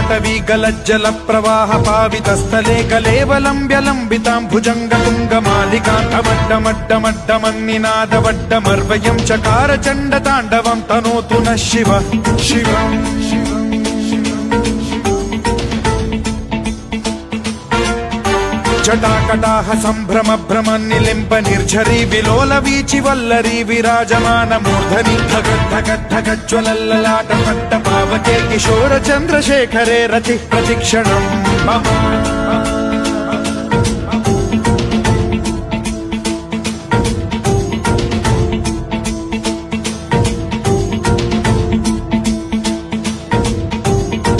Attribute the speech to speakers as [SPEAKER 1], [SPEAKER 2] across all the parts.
[SPEAKER 1] पाटवी गलज्जल प्रवाह पावितस्थले कलेवलम्ब्यलम्बितां भुजङ्गतुङ्गमालिकान्तमड्डमड्डमड्डमन्निनादवड्डमर्वयं चकार चण्डताण्डवं तनोतु नः शिव शिवम् जटाकटाह सम्भ्रम भ्रमन्निलिम्प निर्झरी विलोल वीचि वल्लरी विराजमान मूर्धनि धगद्धगद्धगज्ज्वलल्ललाट पट्ट पावके किशोर चन्द्रशेखरे रति प्रतिक्षणम् मम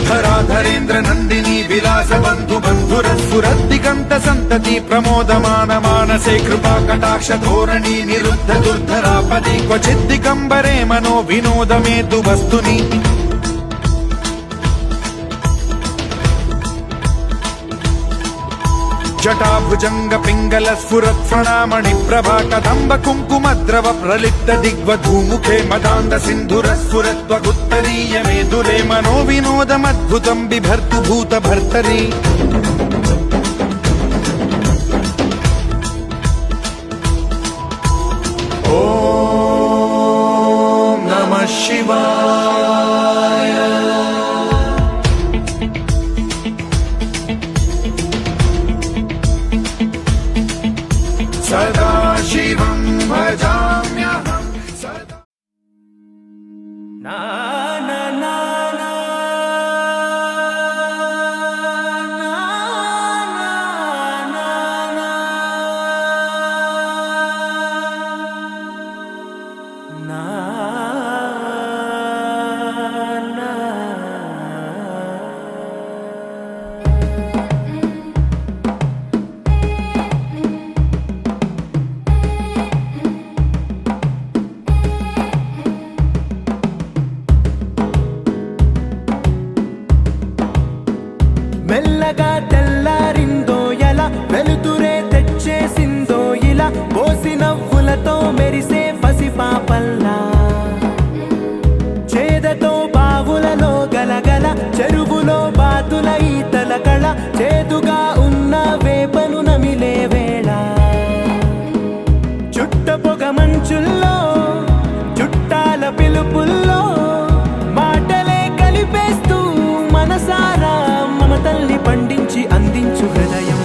[SPEAKER 1] धराधरेन्द्र नन्दिनी विलास बन्धु बन्धुरस्फुरद्दिगन्त सन्तति प्रमोदमान मानसे कृपा कटाक्ष धोरणी निरुद्ध दुर्धरापदि क्वचिद्दिगम्बरे मनो विनोद मेतु वस्तुनि जटाभुजंग पिंगल स्फुरत् प्रणामणि प्रभा कदम्ब कुङ्कुमद्रव प्रलिप्त दिग्वधूमुखे मदान्ध सिन्धुर स्फुरत्वगुत्तरीय मेदुरे मनो विनोदमद्भुतं बिभर्तु भूत भर्तरि ॐ नमः शिवाय सदा शिवं भजाम्यहं सदा ना ना ना ना
[SPEAKER 2] మెల్లగా తెల్లారిందో ఎలా వెలుతురే తెచ్చేసిందో ఇలా పోసి నవ్వులతో మెరిసే పసిపాపల్లా చేదతో బావులలో గలగల చెరువులో బాతుల ఈతల కళ చేదుగా ఉన్న వేపను నమిలే వేళ చుట్ట పొగ మంచుల్లో చుట్టాల పిలుపుల్లో మాటలే కలిపేస్తూ మనసారా తల్లి పండించి అందించు హృదయం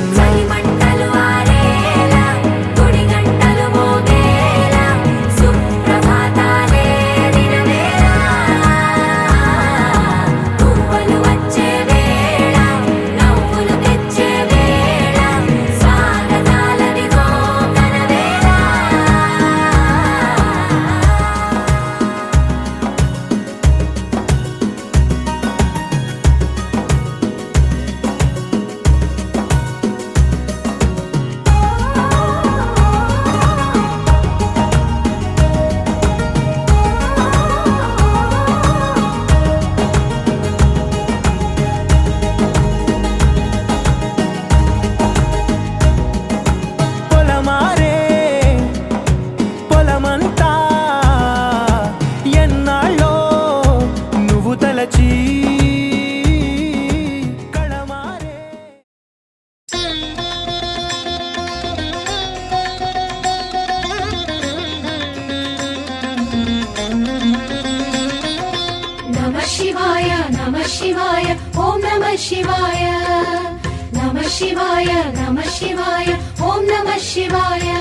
[SPEAKER 3] शिवाय ओम नमः शिवाय नमः शिवाय नमः शिवाय ओम नमः शिवाय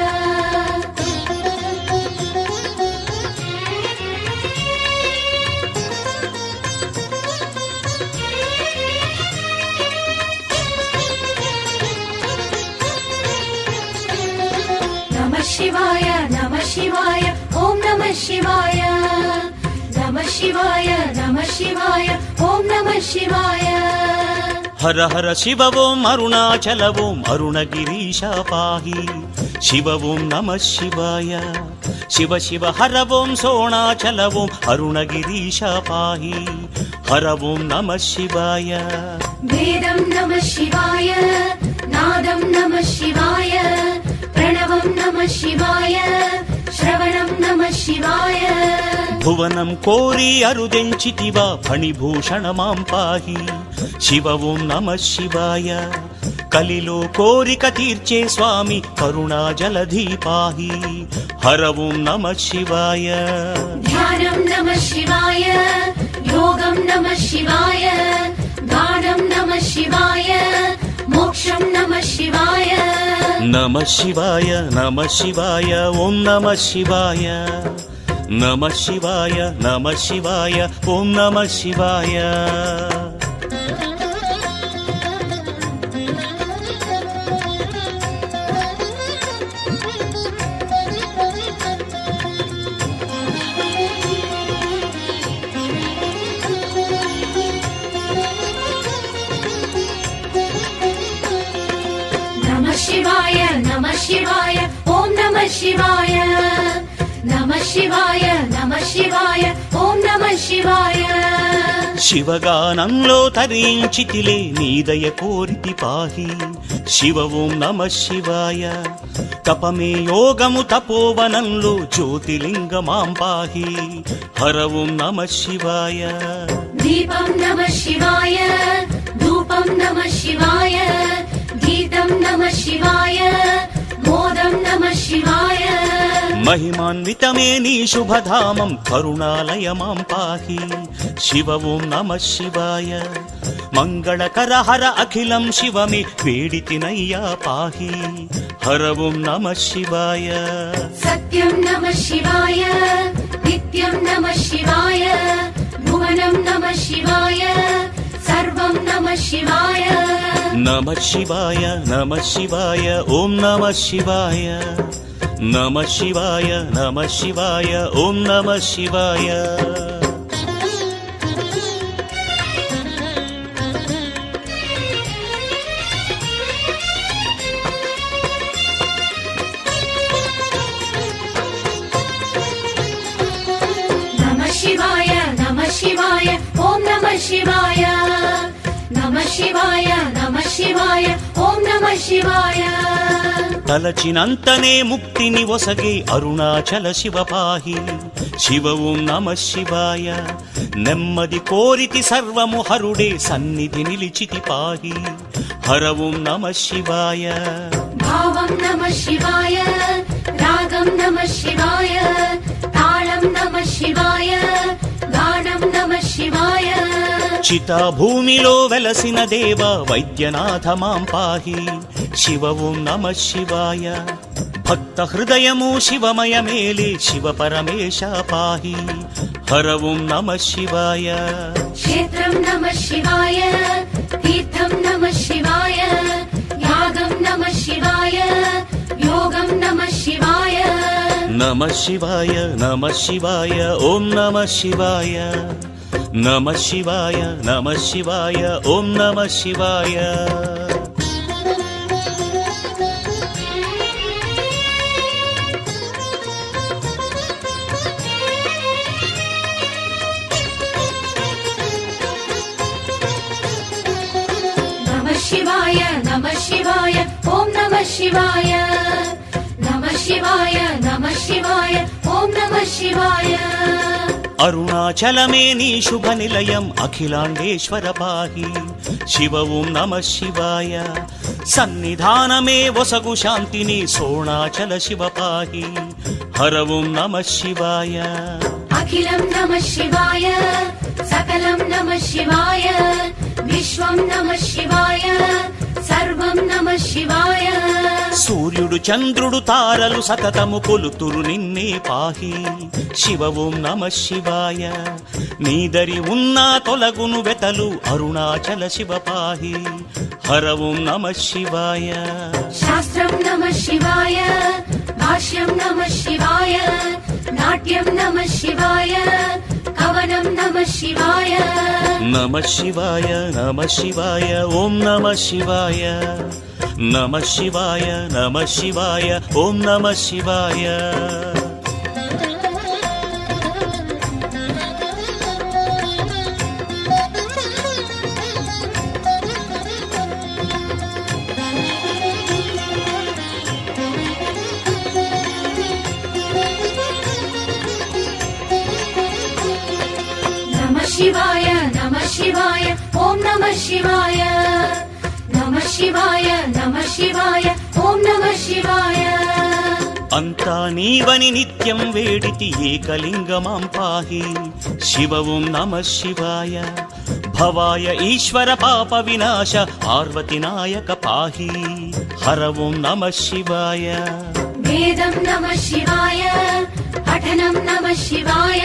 [SPEAKER 3] नमः शिवाय ओम नमः शिवाय नमः शिवाय ओम नमः शिवाय
[SPEAKER 4] हर हर शिव ओम अरुणाचल ओम अरुणगिरीश पाहि शिव ओम नमः शिवाय शिव शिव हर ओम सोणाचल ओम अरुणगिरीश पाहि हर ओम नमः शिवाय
[SPEAKER 3] वेदं नमः शिवाय नादं नमः शिवाय प्रणवं नमः शिवाय श्रवणं नमः शिवाय
[SPEAKER 4] भुवनं कोरी अरुदेंचितिवा फणिभूषण मां पाहि శివ ఓం నమ శివాయ కలిలో కోరిక తీర్చే స్వామి కరుణాజలధి పాహి హర ఓం నమ శివాయ
[SPEAKER 3] ధ్యానం నమః శివాయ యోగం నమః శివాయ గానం నమః శివాయ మోక్షం నమః శివాయ
[SPEAKER 4] నమ శివాయ నమ శివాయ ఓం నమ శివాయ నమ శివాయ నమ శివాయ ఓం నమ శివాయ
[SPEAKER 3] నమః శివాయ నమః శివాయ ఓం నమః శివాయ నమః శివాయ నమః శివాయ ఓం నమః శివాయ
[SPEAKER 4] శివగానంలో తరించితిలే నీదయ కోరితి పాహి శివ ఓం నమ శివాయ తపమే యోగము తపోవనంలో జ్యోతిలింగమాం పాహి హర ఓం నమ శివాయ
[SPEAKER 3] దీపం నమః శివాయ ధూపం నమః శివాయ గీతం నమః శివాయ మోదం నమః శివాయ
[SPEAKER 4] మహిమాన్వితమే నీ శుభధామం కరుణాలయమాం పాహి శివ ఓం నమ శివాయ మంగళకర హర అఖిలం శివమే వేడితినయ్యా పాహి హర ఓం నమ శివాయ
[SPEAKER 3] సత్యం నమః శివాయ నిత్యం నమః శివాయ భువనం నమః శివాయ సర్వం నమః శివాయ
[SPEAKER 4] నమ శివాయ నమ శివాయ ఓం నమ శివాయ నమ శివాయ నమ శివాయ ఓం నమ శివాయ
[SPEAKER 3] నమః శివాయ నమః శివాయ ఓం నమః శివాయ నమః శివాయ నమః శివాయ ఓం నమః శివాయ
[SPEAKER 4] తలచినంతనే ముక్తిని ఒసగే అరుణాచల శివ పాహి శివ ఓం నమ శివాయ నెమ్మది కోరితి సర్వము హరుడే సన్నిధి నిలిచితి పాహి హర ఓం నమ శివాయ
[SPEAKER 3] భావం నమః శివాయ రాగం నమః శివాయ తాళం నమః శివాయ గానం నమః శివాయ
[SPEAKER 4] చితా భూమిలో వెలసిన దేవ వైద్యనాథ మాం పాహి శివ ఓం నమ శివాయ భక్త హృదయము శివమయమేలే శివ పరమేశ పాహి హర ఓం నమ శివాయ
[SPEAKER 3] క్షేత్రం నమః శివాయ తీర్థం నమః శివాయ యాగం నమః శివాయ యోగం నమః శివాయ
[SPEAKER 4] నమ శివాయ నమ శివాయ ఓం నమ శివాయ నమ శివాయ నమ శివాయ ఓం నమ శివాయ
[SPEAKER 3] నమః శివాయ నమః శివాయ ఓం నమః శివాయ నమః శివాయ నమః శివాయ ఓం నమః శివాయ
[SPEAKER 4] అరుణాచలమే నీ శుభ నిలయం అఖిలాండేశ్వర పాహి శివ ఓం నమ శివాయ సన్నిధానమే వసగు శాంతిని సోణాచల శివ పాహి హర ఓం నమ శివాయ
[SPEAKER 3] అఖిలం నమః శివాయ సకలం నమః శివాయ విశ్వం నమః శివాయ సర్వం నమః శివాయ
[SPEAKER 4] సూర్యుడు చంద్రుడు తారలు సతతము కొలుతురు నిన్నే పాహి శివ ఓం నమ శివాయ నీదరి ఉన్నా తొలగును వెతలు అరుణాచల శివ పాహి హర ఓం నమ శివాయ
[SPEAKER 3] శాస్త్రం నమః శివాయ భాష్యం నమః శివాయ నాట్యం నమః శివాయ కవనం నమః శివాయ
[SPEAKER 4] నమ శివాయ నమ శివాయ ఓం నమ శివాయ నమ శివాయ నమ శివాయ ఓం నమ శివాయ
[SPEAKER 3] నమః శివాయ నమః శివాయ ఓం నమః శివాయ నమః శివాయ నమః శివాయ ఓం నమః శివాయ
[SPEAKER 4] అంతా నీవని నిత్యం వేడితి ఏకలింగమాం పాహి శివ ఓం నమః శివాయ భవాయ ఈశ్వర పాప వినాశ పార్వతి నాయక పాహి హర ఓం నమః శివాయ
[SPEAKER 3] వేదం నమః శివాయ పఠనం నమః శివాయ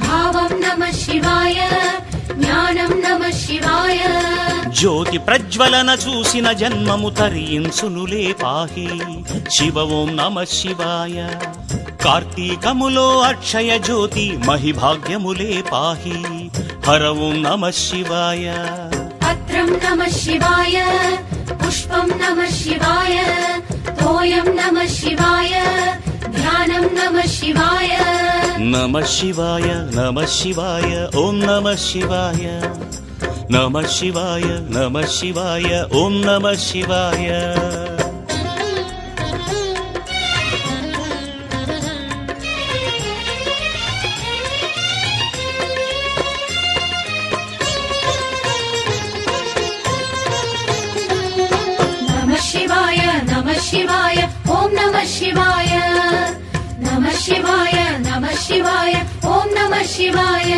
[SPEAKER 3] భావం నమః శివాయ జ్ఞానం నమః శివాయ
[SPEAKER 4] జ్యోతి ప్రజ్వలన చూసిన జన్మము తరించునులే పాహి శివ ఓం నమః శివాయ కార్తీకములో అక్షయ జ్యోతి మహిభాగ్యములే పాహి హర ఓం నమః శివాయ
[SPEAKER 3] పత్రం నమః శివాయ పుష్పం నమః శివాయ తోయం నమః శివాయ ధ్యానం నమః శివాయ
[SPEAKER 4] నమః శివాయ నమః శివాయ ఓం నమః శివాయ నమః శివాయ నమః శివాయ ఓం నమః శివాయ
[SPEAKER 3] నమః శివాయ నమః శివాయ ఓం నమః శివాయ నమః శివాయ నమః శివాయ ఓం నమః శివాయ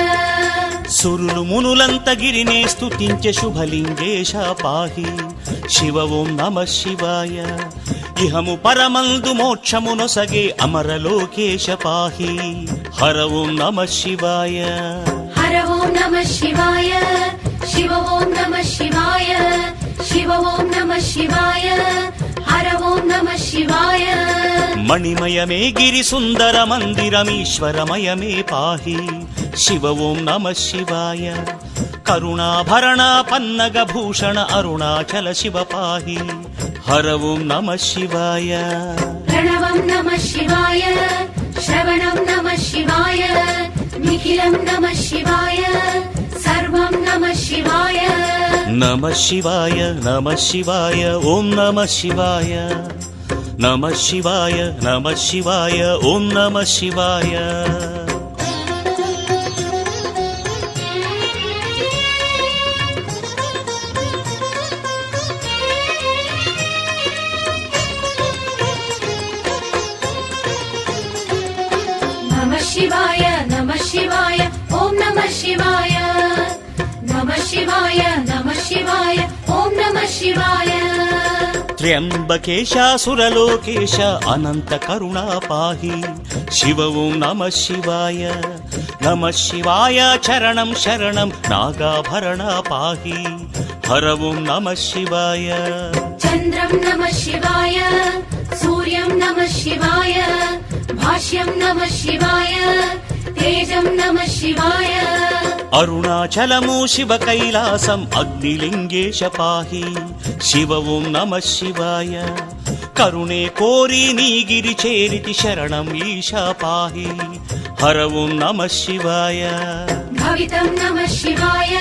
[SPEAKER 4] సురులు మునులంత గిరినే స్తుతించే శుభలింగేశ పాహి శివ ఓం నమః శివాయ ఇహము పరమందు మోక్షమునొసగే అమరలోకేశ పాహి హర ఓం నమః శివాయ
[SPEAKER 3] హర ఓం నమః శివాయ శివ ఓం నమః శివాయ శివ ఓం నమః శివాయ హర ఓం నమః శివాయ
[SPEAKER 4] మణిమయమే గిరి సుందర మందిరమీశ్వరమయమే పాహి శివ ఓం నమః శివాయ కరుణాభరణ పన్నగ భూషణ అరుణాచల శివ పాహి హర ఓం నమః శివాయ
[SPEAKER 3] ప్రణవం నమః శివాయ శ్రవణం నమః శివాయ నిఖిలం నమః శివాయ సర్వం నమః శివాయ
[SPEAKER 4] నమః శివాయ నమః శివాయ ఓం నమః శివాయ నమః శివాయ నమః శివాయ ఓం నమః శివాయ
[SPEAKER 3] నమః శివాయ నమః శివాయ ఓం నమః శివాయ నమః శివాయ నమః శివాయ ఓం నమః శివాయ
[SPEAKER 4] త్ర్యంబకేశాసురలోకేశ అనంత కరుణా పాహి శివ ఓం నమః శివాయ నమః శివాయ చరణం శరణం నాగాభరణ పాహి హర ఓం నమః శివాయ
[SPEAKER 3] చంద్రం నమః శివాయ సూర్యం నమః శివాయ భాష్యం నమః శివాయ తేజం నమః శివాయ
[SPEAKER 4] అరుణాచలము శివ కైలాసం అగ్నిలింగేశ పాహి శివ ఓం నమః శివాయ కరుణే కోరి నీగిరి చేరితి శరణం ఈశా పాహి హర ఓం నమః శివాయ
[SPEAKER 3] భవితం నమః శివాయ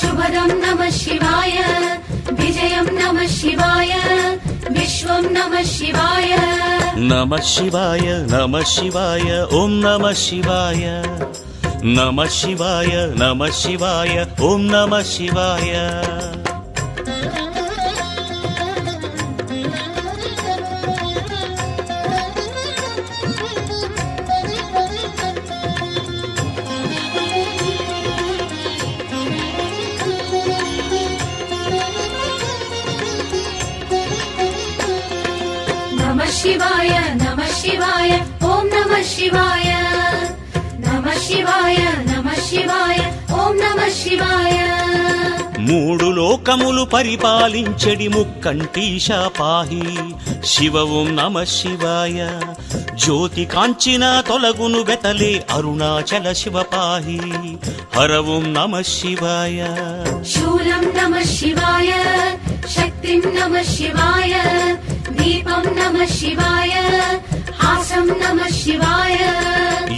[SPEAKER 3] శుభదం నమః శివాయ విజయం నమః శివాయ విశ్వం నమః శివాయ
[SPEAKER 4] నమః శివాయ నమః శివాయ ఓం నమః శివాయ నమః శివాయ నమః శివాయ ఓం నమః శివాయ
[SPEAKER 3] నమః శివాయ నమః శివాయ ఓం నమః శివాయ నమః శివాయ నమః శివాయ ఓం నమః శివాయ
[SPEAKER 4] మూడు లోకములు పరిపాలించెడి ముక్కంటీశ పాహి శివ ఓం నమః శివాయ జ్యోతి కాంచిన తొలగును వెతలే అరుణాచల శివ పాహి హర ఓం నమః శివాయ
[SPEAKER 3] శూలం నమః శివాయ శక్తిం నమః శివాయ దీపం నమః శివాయ హాసం నమః శివాయ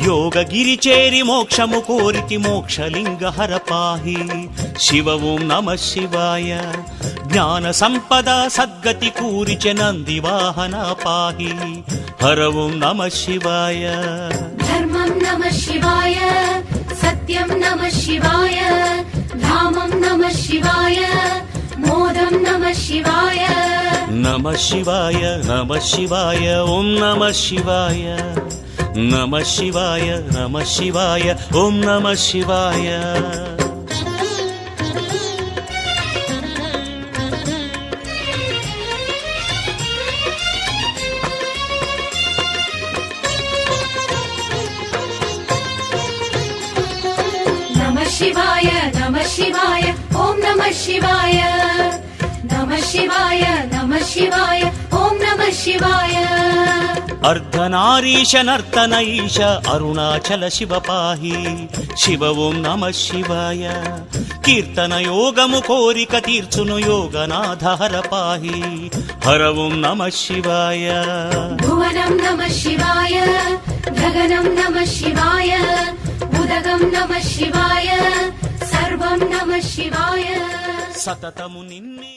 [SPEAKER 4] యోగ గిరి చేరి మోక్షము కోరితి మోక్షలింగ హర పాహి శివ ఓం నమః శివాయ జ్ఞాన సంపద సద్గతి కూరిచె నంది వాహన పాహి హర ఓం నమః శివాయ
[SPEAKER 3] ధర్మం నమః శివాయ सत्यं नमः शिवाय धामं नमः शिवाय मोदं नमः शिवाय
[SPEAKER 4] नमः शिवाय नमः शिवाय ॐ नमः शिवाय नमः शिवाय नमः शिवाय ॐ नमः शिवाय
[SPEAKER 3] नमः शिवाय नमः शिवाय ॐ नमः शिवाय नमः शिवाय नमः शिवाय ॐ नमः शिवाय
[SPEAKER 4] अर्धनारीश नर्तन ईश अरुणाचल शिव पाहि शिव ॐ नमः शिवाय कीर्तन योगमु कोरिक तीर्चुनु योगनाथ हर पाहि हर ॐ नमः शिवाय
[SPEAKER 3] भुवनं नमः शिवाय गगनं नमः शिवाय उदगं नमः शिवाय सर्वं नमः शिवाय
[SPEAKER 4] सततमु निन्ने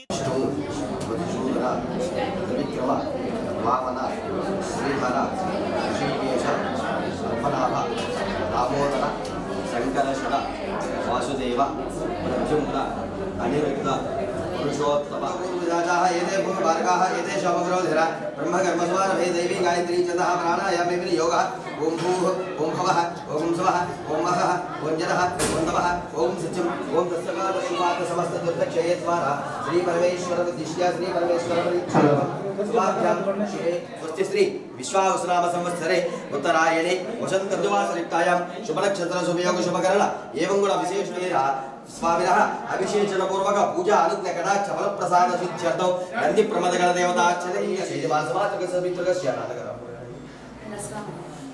[SPEAKER 5] विक्रम वामन श्रीधर ऋषिकेश पद्मनाभ दामोदर शङ्करशर वासुदेव प्रद्युम्न अनिरुद्ध पुरुषोत्तम राजाः एते भूमिमार्गाः एते शवग्रोधिरा ब्रह्मकर्मस्वारभे दैवी गायत्री चन्दः प्राणायामे योगः ॐ भूः ॐ भवः ॐ स्वः ॐ महः ॐ जनः ॐ तमः ॐ सत्यम् ॐ तस्सकालसुवात समस्तदुर्दक्षये द्वारा श्रीपरमेश्वरमुद्दिश्य श्रीपरमेश्वरपरिच्छाभ्यां शिवे स्वस्ति श्री विश्वावसुनाम संवत्सरे उत्तरायणे वसन्तऋतुवासरिक्तायां शुभनक्षत्रशुभयोग शुभकरण एवं गुण विशेषेण स्वामिनः अभिषेचनपूर्वक पूजा अनुज्ञ कटाक्ष फलप्रसाद सिद्ध्यर्थौ नन्दी प्रमदगण देवतार्चनैः श्रीनिवासमातृकस्य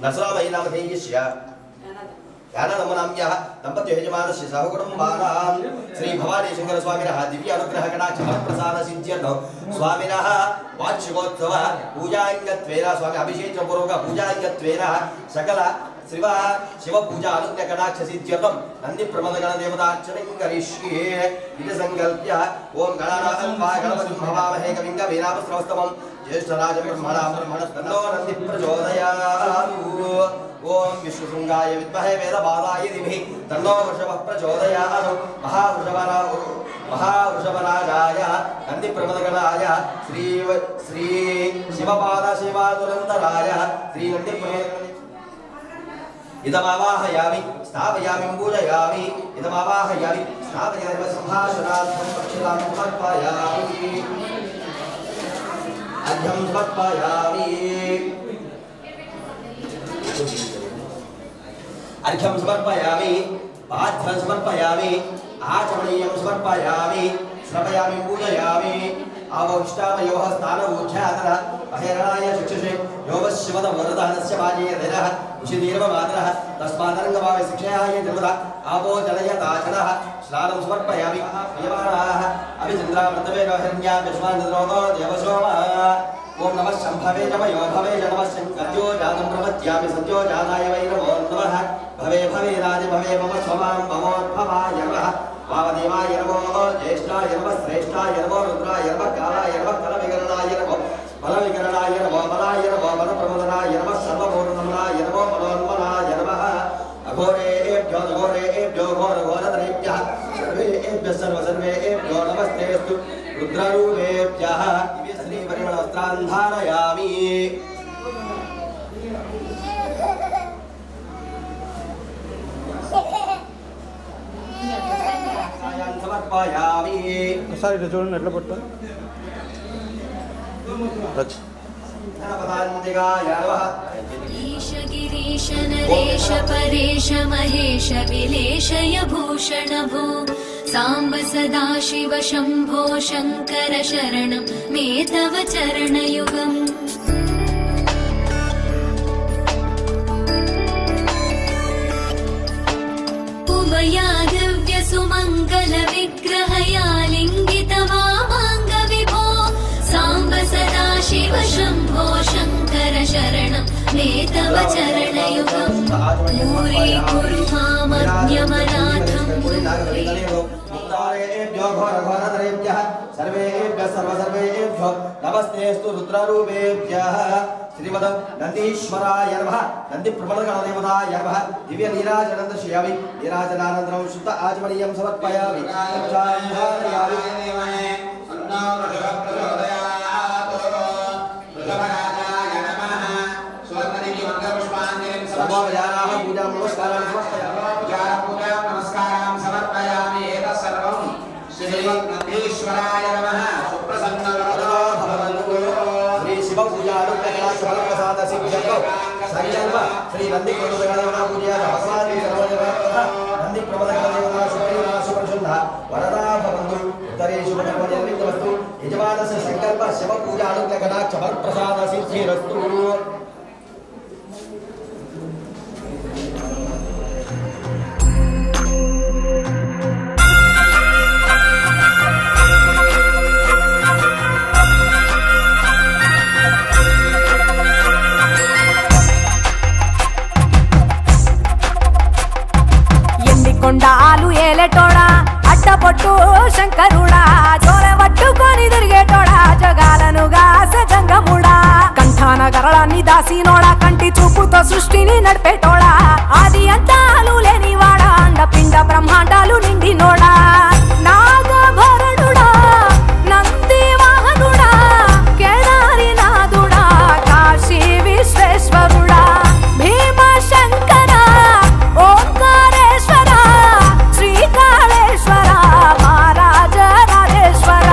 [SPEAKER 5] नसरामयीनामधेयस्य याननमनाम्यः दम्पत्यो यजमानस्य सहकुटुम्बानां श्री भवानी शंकर स्वामिनः दिव्य अनुग्रह कटाक्ष फलप्रसाद सिद्ध्यर्थौ स्वामिनः वार्षिकोत्सव पूजाङ्गत्वेन स्वामी अभिषेचनपूर्वक पूजाङ्गत्वेन सकल शिव पूजा अनुज्ञ कटाक्ष सिद्ध्यर्थं नन्दी प्रमदगण देवतार्चनं करिष्ये इति संकल्प्य ओम गणानां वा गणपतिं भवामहे कविं कवीनामस्त्रवस्तमं ज्येष्ठराजं ब्रह्मणः तन्नो नन्दी प्रचोदयात् ओम विष्णुशृंगाय विद्महे वेदबालाय धीमहि तन्नो वृषभः प्रचोदयात् महावृषभराजाय नन्दी प्रमदगणाय श्री शिवपाद शिवादुरन्तराय श्री नन्दी इदमावाहयामि स्थापयामि पूजयामि इदमावाहयामि स्थापयामि संभाषणार्थं पक्षितां समर्पयामि अर्घ्यं समर्पयामि अर्घ्यं समर्पयामि पाद्यं समर्पयामि आचमनीयं समर्पयामि श्रवयामि पूजयामि आवोष्टामयोः स्थानवोख्यातः अहेरणाय शिक्षसे योगशिवदवरदहनस्य वाजयेदनः उषिदीर्वमातरः तस्मादरङ्गभावे शिक्षयाय निर्मदा आपो जलयताचनः स्नानं समर्पयामि प्रियमाणाः अभिचन्द्रामृतवेदोहिरण्यां विश्वानन्द्रोतो देवसोमः ओम नमः शम्भवे नमयो भवे नमः शङ्कर्यो जातं प्रपद्यामि सद्यो जाताय वै नमो नमः भवे भवे राज भवे मम स्वमां ममोद्भवाय नमः वामदेवाय नमो ज्येष्ठाय नमः श्रेष्ठाय नमो रुद्राय नमः कालाय नमः कलविकरणाय नमो बलविकरणाय नमो बलाय नमो बलप्रमदनाय नमः सर्वपूर्णमनाय नमो बलोन्मनाय नमः अघोरेभ्यो घोरघोरतरेभ्यः सर्वेभ्यो नमस्तेऽस्तु रुद्ररूपेभ्यः श्रीपरिमलवस्त्रान् धारयामि సమర్పయామి
[SPEAKER 1] ఒకసారి ఇట్లా చూడండి ఎట్లా పడతారు
[SPEAKER 3] ईश गिरीश नरेश परेश महेश विलेशय भूषण भो साम्ब सदा शिव शम्भो शङ्कर शरणं मे तव चरणयुगम् उमया दिव्य सुमङ्गल विग्रहया लिङ्गित वामाङ्ग विभो साम्ब सदा शिव शम्भो शङ्कर शरणं मे तव चरणयुगम् भूरि कुरु मामज्ञमनाथं
[SPEAKER 5] सर्वेभ्यः सर्वेभ्यो नमस्तेऽस्तु रुद्ररूपेभ्यः श्रीमद नंदीश्वराय नमः नंदी प्रबलगणदेवताय नमः दिव्य नीराजनं दर्शयामि नीराजनानन्तरं शुद्ध आचमनीयं समर्पयामि सर्वोपचाराः पूजां नमस्कारान् समर्पयामि एतत् सर्वं श्रीमद्नन्दीश्वराय नमः सुप्रसन्नवरदो भवन्तु श्री शिव पूजानुग्रहप्रसाद सिद्ध्यर्थं संकल्प श्री नंदी प्रबलगणदेवता पूजया भगवान् सर्वदेवता नंदी प्रबलगणदेवता सुप्रसन्न वरदा भवन्तु उत्तरेषु भगवन्निर्मितमस्तु यजमानस्य संकल्प शिव पूजानुग्रहप्रसाद सिद्धिरस्तु।
[SPEAKER 6] కొండాలు ఏలేటోడా అడ్డపొట్టు శంకరుడా జోల పట్టుకొని తిరిగేటోడా జగాలను గాసె జంగముడా కంఠాన గరళాన్ని దాసినోడా కంటి చూపుతో సృష్టిని నడిపేటోడా ఆది అంతాలు లేనివాడా అండపిండ బ్రహ్మాండాలు నిండినోడా నాగభరణుడా నంది వాహనుడా కేదారి నాథుడా కాశీ విశ్వేశ్వరుడా భీమ శంకర ఓంకారేశ్వర శ్రీకాళేశ్వర మహారాజ రాజేశ్వర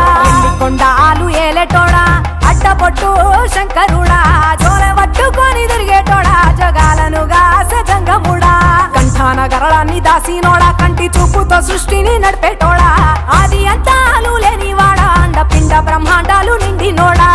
[SPEAKER 6] కొండాలు ఏలేటోడా అడ్డపొట్టు శంకరుడా జోల పట్టుకొని తిరిగేటోడా జగాలను గాసె జంగముడా కంఠాన గరళాన్ని దాసినోడా కంటి చూపుతో సృష్టిని నడిపేటోడా ఆది అంతాలు లేనివాడా అండపిండ బ్రహ్మాండాలు నిండినోడా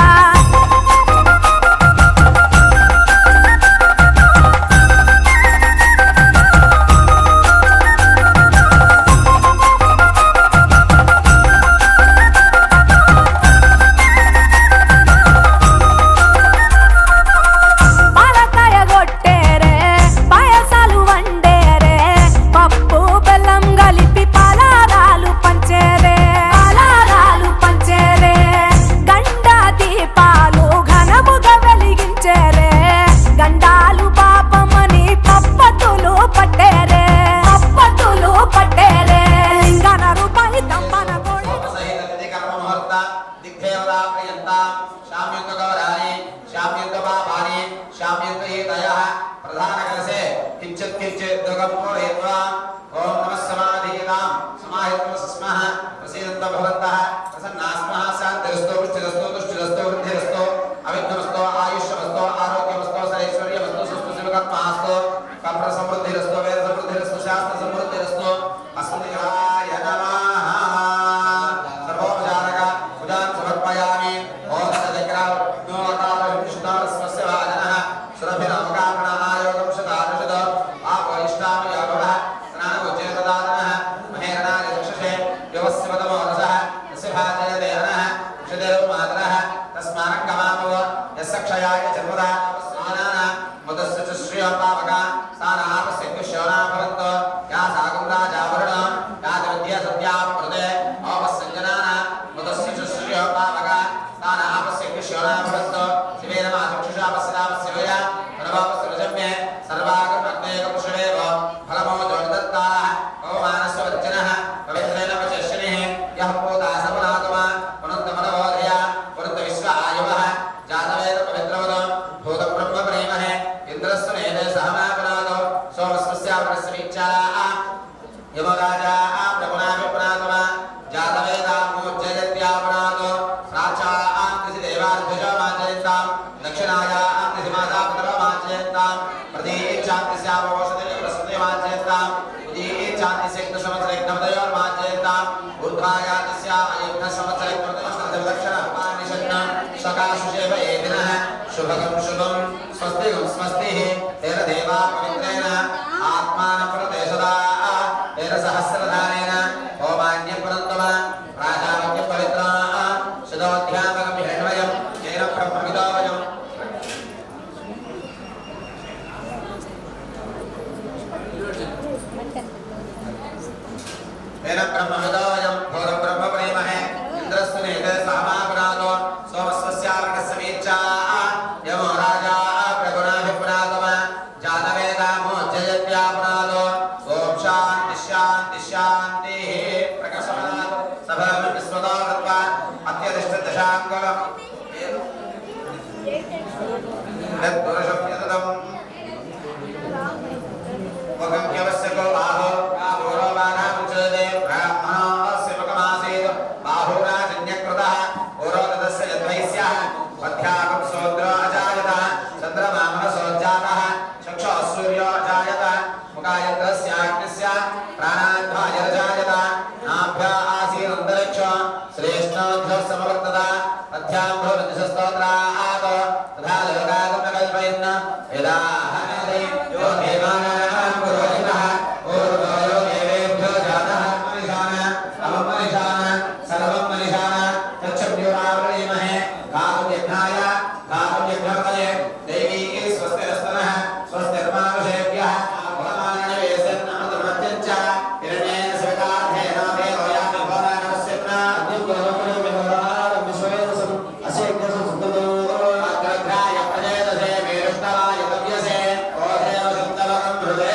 [SPEAKER 5] शुभगं शुभं स्वस्तिगं स्वस्तिः तेन देवा पवित्रेण आत्मानं प्रदेशदा तेन सहस्रधारेण होमान्यपुरन्दम राजावज्ञ पवित्रा शतोऽध्यापकं हिरण्मयं तेन ब्रह्मविदोऽयम् तेन ब्रह्मविदोऽयं भूतं ब्रह्म प्रेमहे इन्द्रस्तु नेते सहमापराधो सोमस्वस्यावर्गस्य वीर्चा यमो राजा जातवेदामोज्जयत्यापुनादो ओम शांति शांति शांति प्रकाशमानात् सभा विस्मतो कृत्वा अत्यधिष्ठ दशांगलम् तत्पुरुषप्यततम् मुखम्यवस्यको बाहो गौरवानामुच्यते ब्राह्मणस्य मुखमासीत् बाहुराजन्यकृतः गौरवदस्य यद्वैस्यः मध्याकं सौद्रो अजायत चन्द्रमा मनसोज्जातः चक्षुः सूर्यो अजायत मुखायत्रस्याग्निस्य प्राणाद्वायुरजायत नाभ्या आसीदन्तरिक्षो श्रेष्ठोऽध्यः समवर्तत अध्याम्भो रजसस्तोत्रात् तथा लोकागमकल्पयन् वेदाहनदे यो देवानां पुरोहितः ऊर्ध्वो यो देवेभ्यो जातः मनीषान् सर्वं मनीषान् चक्षुर्योरावृणीमहे कामयज्ञाय कामयज्ञपतये देवी स्वस्तिरस्तनः स्वस्तिर्मानुषेभ्यः भगवानवेशन् अमृतमत्यञ्च हिरण्येन स्वीकार्थेन देवयामि भवानवस्यन्न अग्निगोरोपणिमिहोरारं विश्वेदसम् अशेभ्यसु सुन्दरो अग्रग्राय प्रजेदसे मेरुष्टवाय कव्यसे ओधेन सुन्दरं हृदे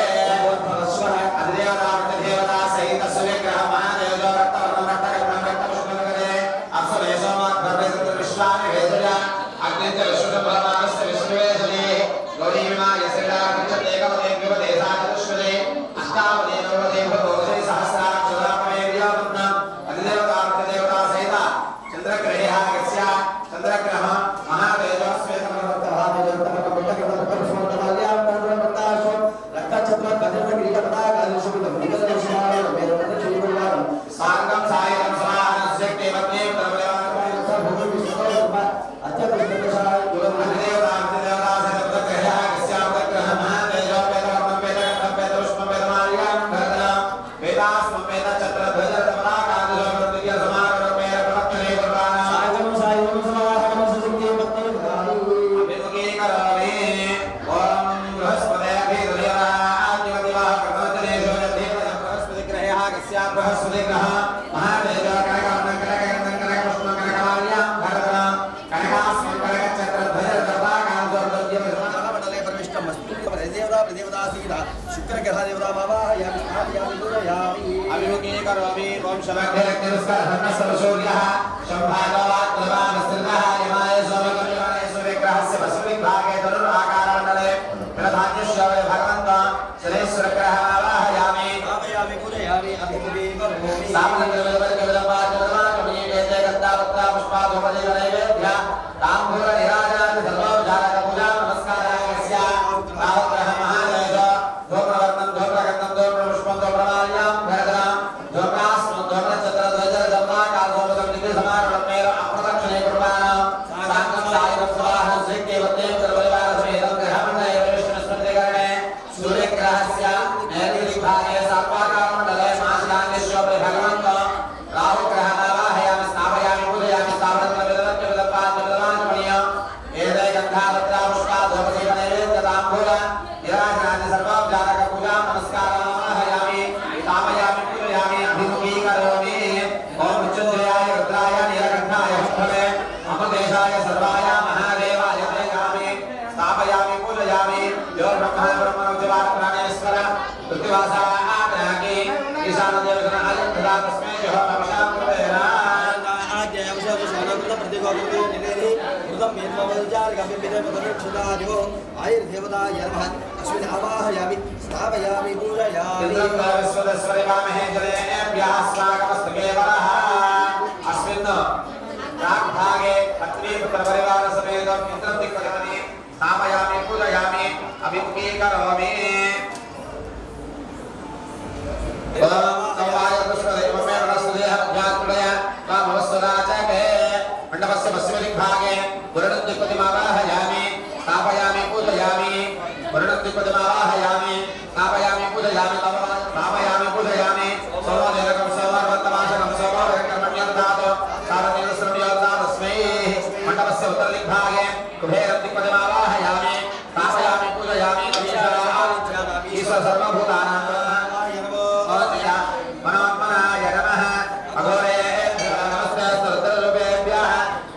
[SPEAKER 5] भवस्वः अधिदेवता सहित सुविग्रह महादेवो रक्तवर्णं रक्तकर्णं रक्तपुष्पगदे अप्सरेशोमात्मर्वेद विश्वानि वेदया अग्निञ्च विश्वब्रह्माणस्य विश्वेशने गौरीविमाय श्रीरामकृष्णेकवदे विपदे साचतुष्पदे अष्टावदे नवदे भवोदे सहस्राक्षरापमेर्यावन्नम् अधिदेवता सहित चन्द्रग्रहेः यस्य चन्द्रग्रह सार्गं सायं समानस्य केवले अभिमुखीकरोमि ओम शमग्रहस्करहन्नसर्वसूर्यः शम्भागवात्मवानस्त्रितः यमाय सोमकर्यमाय सूर्यग्रहस्य पश्चिमभागे तरुणाकारमण्डले प्रधान्यश्वरे भगवन्तो शनेश्वरग्रहमावाहयामि आवाहयामि पूजयामि अभिमुखीकरोमि सामनन्द्रवदवर्गविदम्बाचरमाकमनीयते गन्धावत्रा पुष्पाधूपदीपनैवेद्य ताम्बूलनिराजनानि सर्वोपचारक पूजा नमस्कारायस्य राहुग्रह महादेव धूम्रवर्णं धूम्रगन्धं धूम्रपुष्पं धूम्रमाल्यां भरदनां धूम्रास्मं धूम्रचन्द्रध्वजरजम्माकालधूमकं दिव्यसमारोहमेव अप्रदक्षिणे कुर्वाणां साङ्गं सायं स्वाहं श्रीकेवत्यं सर्वपरिवारसमेतं ग्रहमण्डले विष्णुस्मृतिकरणे सूर्यग्रहस्य नैऋतिभागे सर्वाकारमण्डले मासिकान्यश्वरे भगवन्तो राहुग्रहमावाहयामि स्थापयामि पूजयामि स्थापनत्वविदवत्यविदपाद्यविदवाञ्चमणीय एते गन्धावत्रा पुष्पाधूपदीपनैवेद्यताम्बूल निराजनानि सर्वोपचारक पूजा नमस्कारामहयामि स्थापयामि पूजयामि अभिमुखीकरोमि ओम मृत्युञ्जयाय रुद्राय नीलकण्ठाय विष्णवे अमृतेशाय सर्वाय महादेवाय तेजामि स्थापयामि पूजयामि यो ब्रह्मा ब्रह्मणोऽजवान् प्राणेश्वर पृथ्वीवासा आग्राहि ईशानदेवगण आयत्तदा तस्मै जहो नमः कृतेन आयुर्देवताय नमः अस्मिन् आवाहयामि स्थापयामि पूजयामि विश्वदस्वरिवामहे जलेभ्यः स्वागतमस्तकेवलः अस्मिन् प्राग्भागे पत्नी पुत्रपरिवारसमेतं मित्रं दिक्पतिपति स्थापयामि पूजयामि अभिमुखीकरोमि मंडपस्य पश्चिमदिग्भागे वरुणद्विपतिमावाहयामि स्थापयामि पूजयामि वरुणद्विपतिमावाहयामि स्थापयामि पूजयामि स्थापयामि पूजयामि सोमदेवकं सोमवर्तमाशकं सोमवर्कर्मण्यं ददातु सारदेवस्रम्योददातु तस्मै मंडपस्य उत्तरदिग्भागे कुबेरद्विपतिमावाहयामि स्थापयामि पूजयामि ईश्वर सर्वभूतानां मनोत्मनाय नमः अघोरेभ्यः नमस्ते स्तोत्ररूपेभ्यः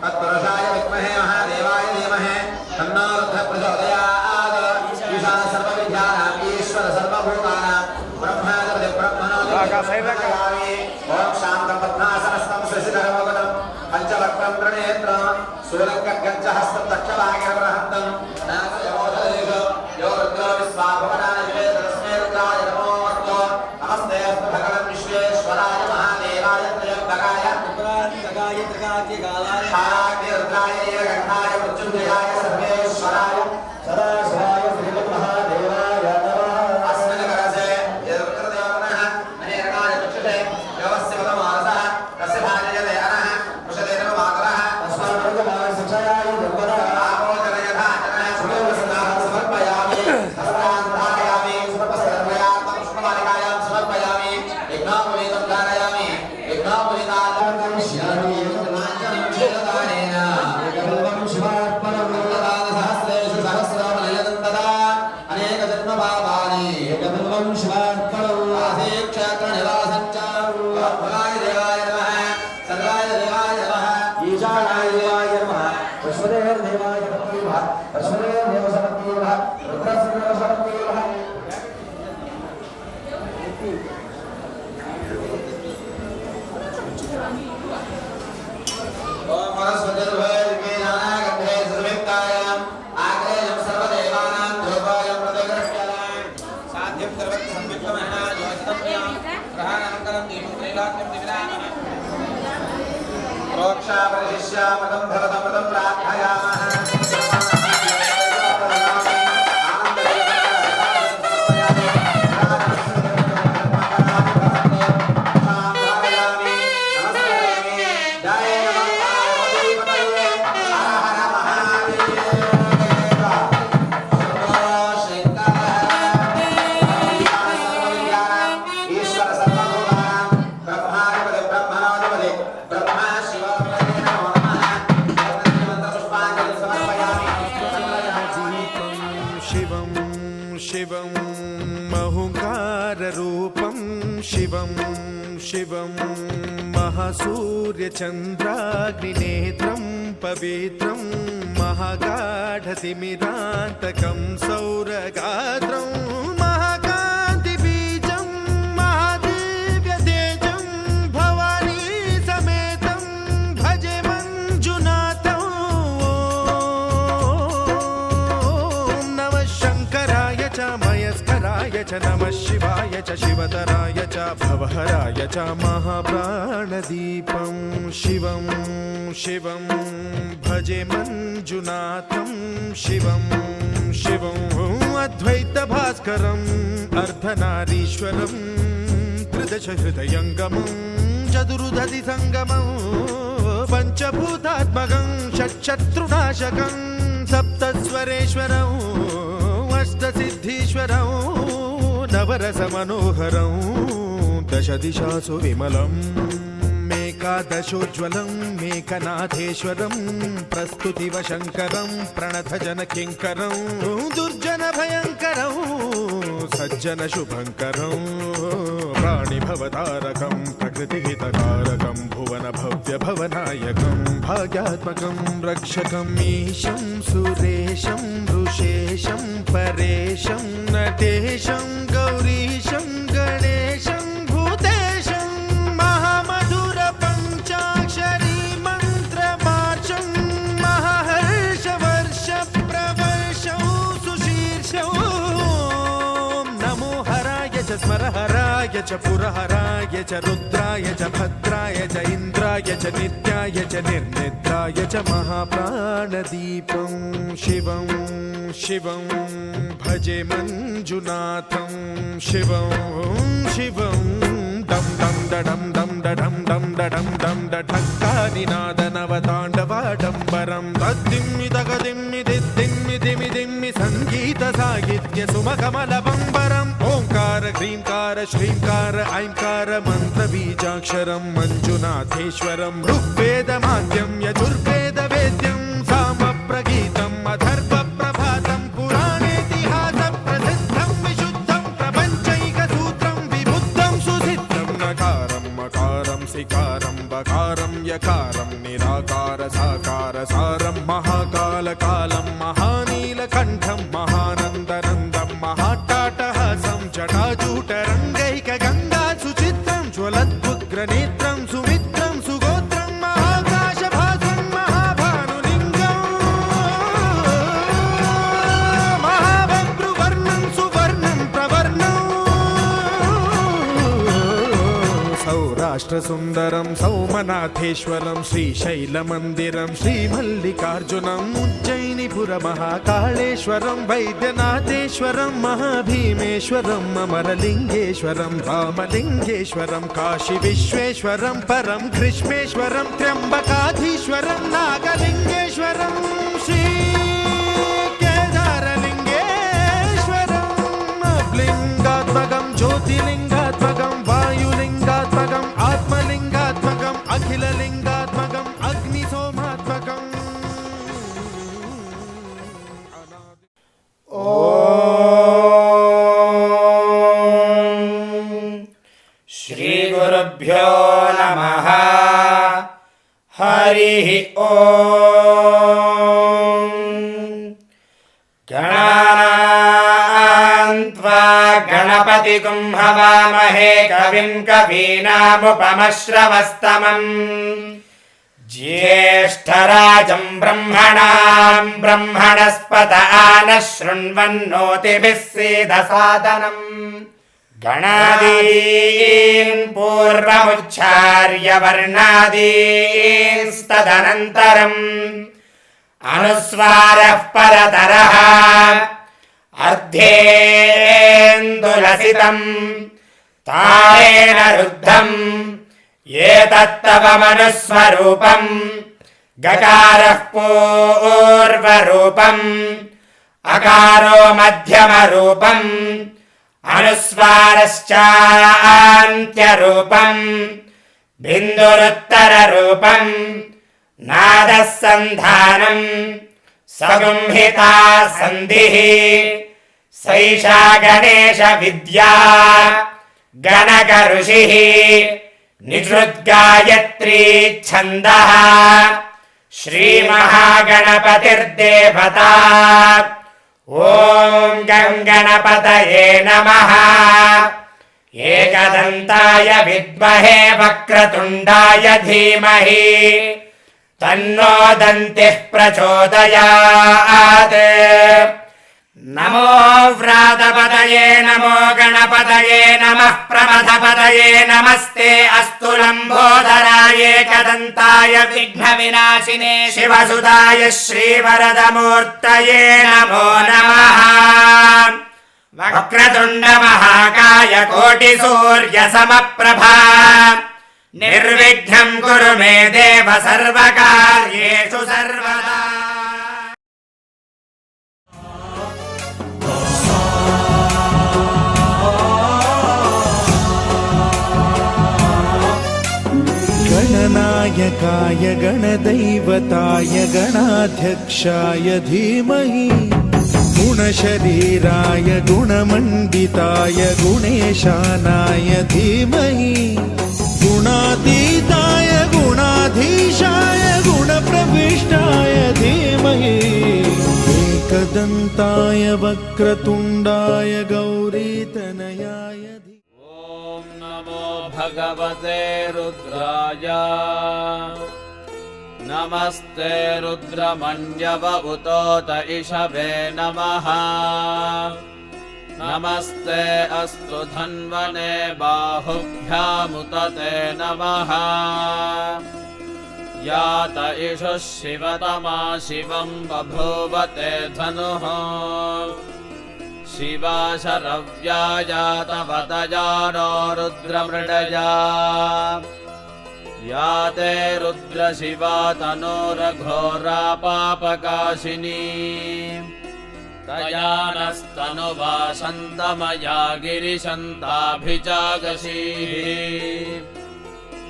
[SPEAKER 5] तत्पुरुषाय विद्महे महादेवाय धीमहि तन्नो रुद्रः प्रचोदयात् ईशानः सर्वविद्यानां ఓం శాంతం పద్మాసనస్థం శశిధరమోదనం పంచవక్రం త్రినేత్రం సూలంకగ్గజ్జహస్తం దక్షవాగిరవరహంతం నాగయమోదరేషు యో రుద్రో విశ్వాభవనాయ తస్మై రుద్రాయ నమో నమస్తే అస్తు భగవన్ విశ్వేశ్వరాయ మహాదేవాయ త్రయంబకాయ రుద్రాయ త్రికాగ్నికాలాయ రుద్రాయ గణాయ మృత్యుంజయాయ సర్వేశ్వరాయ సదాశివాయ శ్రీమన్మహాదేవాయ నమః అస్మిన్ కరసే రుద్రదేవనః అనేరణాయ చక్షుషే యవస్యవదమానసః తస్య భార్యయతే అనః వృషదేవ మాతరః తస్మాత్ప్రజమాన శిక్షయాయ దుర్వదః ఆమోదరయథా జనః సుమోవసనాః సమర్పయామి హస్తాంధారయామి సమర్పసర్వయాత్మ పుష్పమాలికాయాం సమర్పయామి యజ్ఞాములీతం ధారయామి యజ్ఞాములీతాం శ్యామి ఏకమాంచం క్షీరదానేన ఏకబల్వం శివార్పణం నమదాన సహస్రేషు సహస్రమలయనం తదా అనేక జన్మ పాపాని ఏకబల్వం శివార్పణం ఆసే క్షేత్ర నివాసంచారు భగాయ దేవాయ నమః సర్వాయ దేవాయ నమః ఈశానాయ దేవాయ నమః విశ్వదేవ దేవాయ నమః విశ్వదేవ దేవ సమర్పయ నమః రుద్రస్య సమర్పయ నమః ఓం వరస్వతిర్వైర్మే నానాగంధే సర్వేత్తాయాం ఆగ్రేయం సర్వదేవానాం ధూపాయం ప్రతిగృహ్యాం సాధ్యం సర్వత్ర సంవిక్రమణా యోజితం గ్రహానంతరం దీపం త్రైలోక్యం దివిరామః ప్రోక్షా పరిశిష్యామృతం భరతమృతం ప్రార్థయామః
[SPEAKER 1] శివం శివం మహుంకారరూపం శివం శివం మహాసూర్యచంద్రాగ్నినేత్రం పవిత్రం మహాగాఢతిమిరాంతకం సౌరగాత్రం మహాకాంతిబీజం మహాదివ్యతేజం భవానీ సమేతం భజే మంజునాథం ఓం నమః శంకరాయ చ మయస్కరాయ చ నమః శివాయ చ శివతరాయ చ భవహరాయ చ మహాప్రాణదీపం శివం శివం భజే మంజునాథం శివం శివం అద్వైత భాస్కరం అర్ధనారీశ్వరం త్రిదశ హృదయంగమం చతురుదధి సంగమం పంచభూతాత్మకం షట్శత్రునాశకం సప్తస్వరేశ్వరం అష్టసిద్ధీశ్వరం నవరస మనోహరం దశ దిశాసు విమలం మేకాదశోజ్వలం మేకనాథేశ్వరం ప్రస్తుతివ శంకరం ప్రణత జన కింకరం దుర్జన భయంకరం సజ్జన శుభంకరం ప్రాణిభవతారకం ప్రకృతిహితకారకం భువన భవ్య భవనాయకం భాగ్యాత్మకం రక్షకం ఈశం సురేశం ఋషేశం పరేశం నటేశం గౌరీశం గణేశం భూతేశం మహామధుర పంచాక్షరీ మంత్రమార్షం మహాహర్షవర్ష ప్రవర్షం సుశీర్షం నమో హరాయ చ స్మరహరాయ చ పురహరాయ చ రుద్రాయ చ భద్రాయ చ ఇంద్రాయ చ నిత్యాయ చ నిర్నిద్రాయ చ మహాప్రాణదీపం శివం శివం భజే మంజునాథం శివం శివం దం దం దడం దం దడం దం దడం దం ఢక్కానినాదనవతాండవాడంబరం తద్దిమ్మి తగదిమ్మి దిద్దిమ్మి దిమి దిమ్మి సంగీత సాహిత్య సుమకమల బంబరం ఓంకార హ్రీంకార శ్రీంకార ఐంకార మంత్ర బీజాక్షరం మంజునాథేశ్వరం ఋగ్వేద మాధ్యం యజుర్వేద వేద్యం సామ ప్రగీతం అథర్వ ప్రభాతం పురాణేతిహాస ప్రసిద్ధం విశుద్ధం ప్రపంచైక సూత్రం విబుద్ధం సుసిద్ధం నకారం మకారం సికారం బకారం యకారం నిరాకార సాకార సారం మహాకాల కాలం మహానీలకంఠం మహానందనందం మహాటాటహాసం జటాజూటరంగైక గంగా సుచిత్ర राष्ट्रसुन्दरं सौमनाथेश्वरं श्रीशैलमन्दिरं श्रीमल्लिकार्जुनम् उज्जयिनीपुरमहाकाळेश्वरं वैद्यनाथेश्वरं महाभीमेश्वरम् अमरलिङ्गेश्वरं रामलिङ्गेश्वरं काशीविश्वेश्वरं परं ग्रीष्मेश्वरं त्र्यम्बकाधीश्वरं नागलिङ्गेश्वरं लिङ्गात्मकं ज्योतिलिङ्गात्मकं वायुलिङ्गात्मकम् आत्मलिङ्गात्मकम् अखिललिङ्गात्मकम् अग्निसोमात्मकम्
[SPEAKER 7] श्रीगुरुभ्यो नमः। हरिः ॐ। गणपतिं हवामहे कविं कवीनामुपमश्रवस्तमम् ज्येष्ठराजं ब्रह्मणां ब्रह्मणस्पत आनः शृण्वन्नोतिभिः सीदसादनम् गणादीन् पूर्वमुच्चार्य वर्णादींस्तदनन्तरम् अनुस्वारः परतरः अर्धेन्दुलसितम् तारेण रुद्धम् एतत्तव मनुस्वरूपम् गकारः पूर्वरूपम् अकारो मध्यमरूपम् अनुस्वारश्चान्त्यरूपम् बिन्दुरुत्तररूपम् नादः सन्धानम् सगुंहिता सन्धिः सैषा गणेश विद्या गणक ऋषिः निषृद्गायत्री छन्दः श्रीमहागणपतिर्देवता ॐ गं गणपतये नमः। एकदन्ताय विद्महे वक्रतुण्डाय धीमहि तन्नो दन्तिः प्रचोदयात्। नमो व्रातपतये नमो गणपतये नमः प्रमथपतये नमस्ते अस्तु लम्बोदराय एकदन्ताय विघ्नविनाशिने शिवसुताय श्रीवरदमूर्तये नमो नमः। वक्रतुण्डमहाकाय कोटिसूर्यसमप्रभा निर्विघ्नं कुरु मे देव सर्वकार्येषु सर्वदा।
[SPEAKER 1] गणनायकाय गणदैवताय गणाध्यक्षाय धीमहि गुणशरीराय गुणमण्डिताय गुणेशानाय धीमहि गुणातीताय गुणाधीशाय गुणप्रविष्टाय धीमहि एकदन्ताय वक्रतुण्डाय गौरीतनयाय
[SPEAKER 8] ॐ नमो भगवते रुद्राय नमस्ते रुद्रमन्यव उतोत इषवे नमः। नमस्ते अस्तु धन्वने बाहुभ्यामुतते नमः। यात इषुः शिवतमा शिवं बभूवते धनुः शिवा शरव्या जातवतया नो रुद्रमृडया या ते रुद्रशिवा तनोरघोरा पापकाशिनी तया नस्तनुवासन्तमया गिरिशन्ताभिजागशीः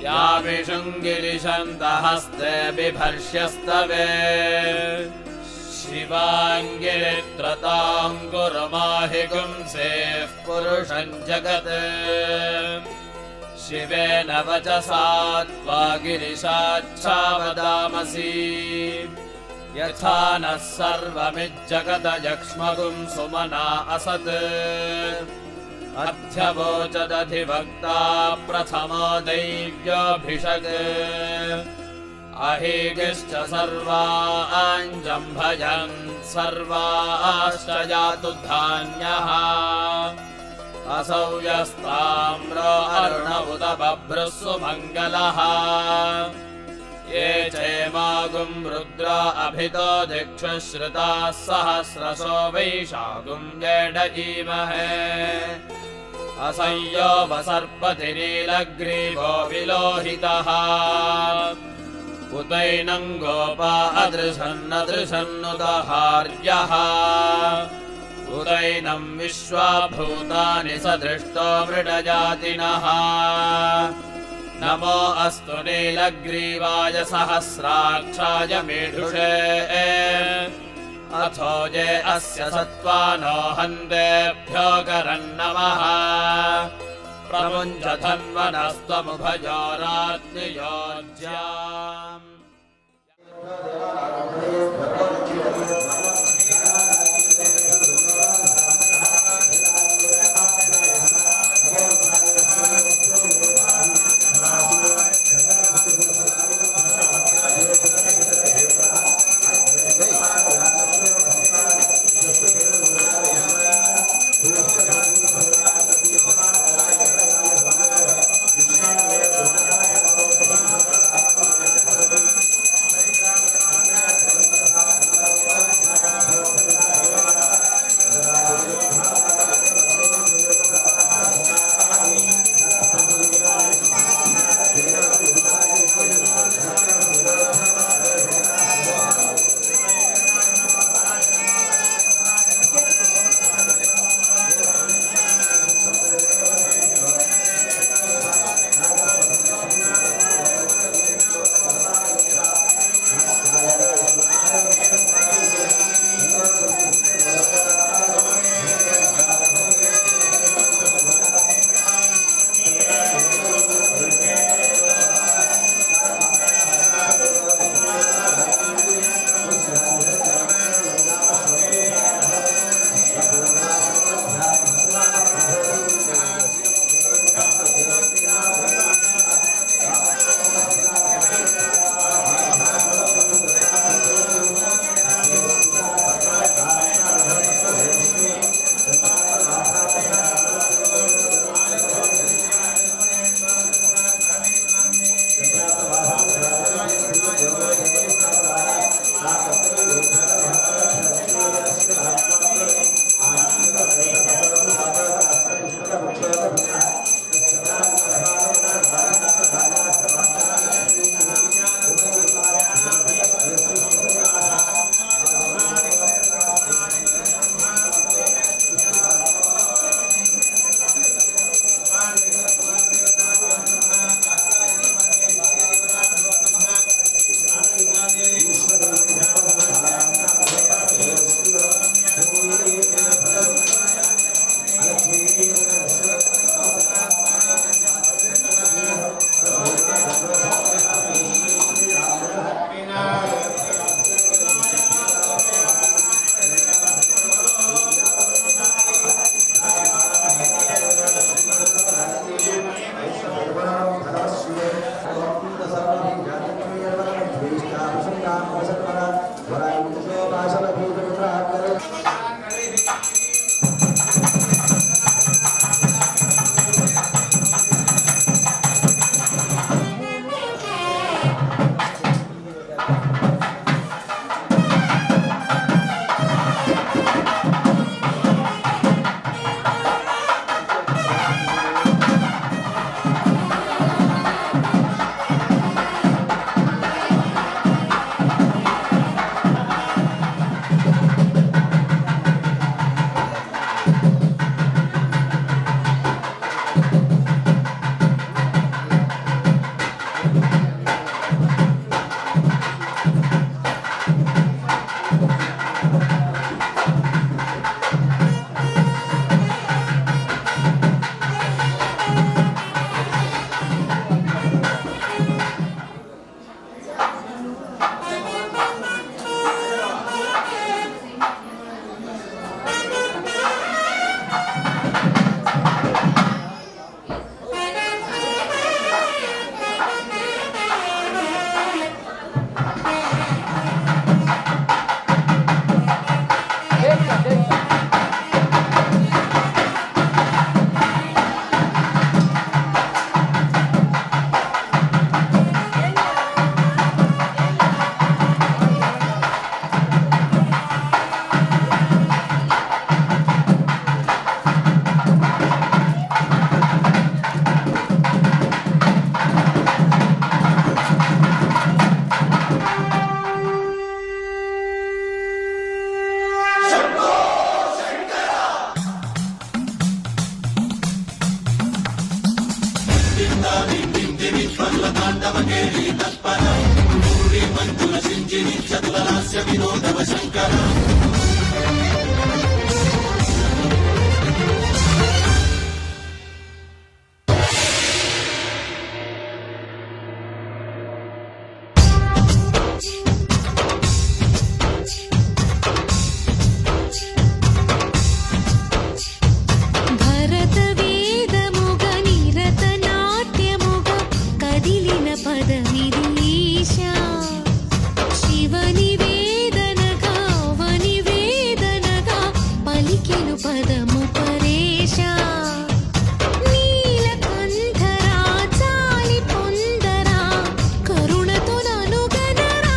[SPEAKER 8] या विशुङ्गिरिशन्तहस्ते बिभर्ष्यस्तवे शिवाङ्गिरित्रतां कुरुमाहि गुंसेः पुरुषं जगत् शिवेन वचसा त्वा गिरिशाच्छावदामसि यथा नः सर्वमिज्जगदयक्ष्मगुं सुमना असत् अध्यवोचदधिवक्ता प्रथमो दैव्योऽभिषक् अहीगिश्च सर्वाञ्जम्भयन् सर्वाश्च जातु धान्यः असौ यस्ताम्रो अरुण उत बभ्रुः मङ्गलः ये चैमागुं रुद्र अभितो दिक्षु श्रुताः सहस्रशो वैशागुं जेडजीमहे असंयो वसर्पति नीलग्रीवो विलोहितः उतैनं गोपा अदृशन्नदृशन्नुदहार्यः उदैनं विश्वाभूतानि सदृष्टो मृडजातिनः नमो अस्तु नीलग्रीवाय सहस्राक्षाय मेढुषे अथो ये अस्य सत्त्वानो हन्तेभ्यो करन्नमः प्रमुञ्चधन्वनस्त्वमुभयोरात्नियोज्याम्
[SPEAKER 3] భరతవేదముగ నిరతనాట్యముగ కదిలిన పదమిదీశా శివని వేదనగా వని వేదనగా పలికెను పదము పరేశా నీలకంఠరా చాలి పొందరా కరుణతో ననుగనరా